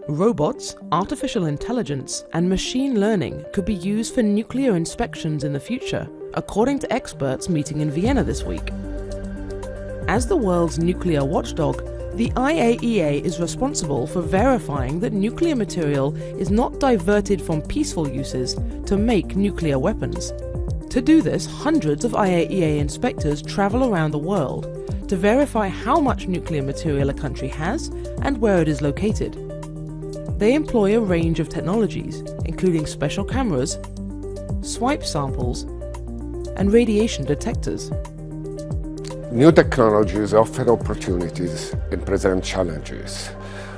Robots, artificial intelligence, and machine learning could be used for nuclear inspections in the future, according to experts meeting in Vienna this week. As the world's nuclear watchdog, the IAEA is responsible for verifying that nuclear material is not diverted from peaceful uses to make nuclear weapons. To do this, hundreds of IAEA inspectors travel around the world to verify how much nuclear material a country has and where it is located. They employ a range of technologies, including special cameras, swipe samples, and radiation detectors. New technologies offer opportunities and present challenges.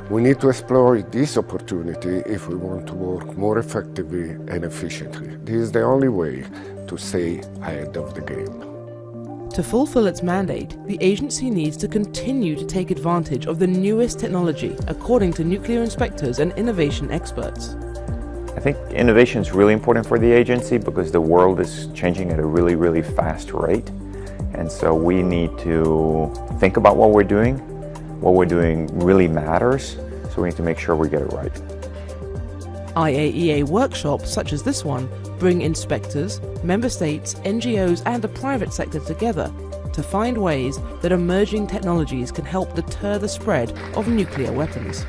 We need to exploit this opportunity if we want to work more effectively and efficiently. This is the only way to stay ahead of the game. To fulfill its mandate, the agency needs to continue to take advantage of the newest technology, according to nuclear inspectors and innovation experts. I think innovation is really important for the agency because the world is changing at a really fast rate. And so we need to think about what we're doing. What we're doing really matters, so we need to make sure we get it right. IAEA workshops such as this one bring inspectors, member states, NGOs and the private sector together to find ways that emerging technologies can help deter the spread of nuclear weapons.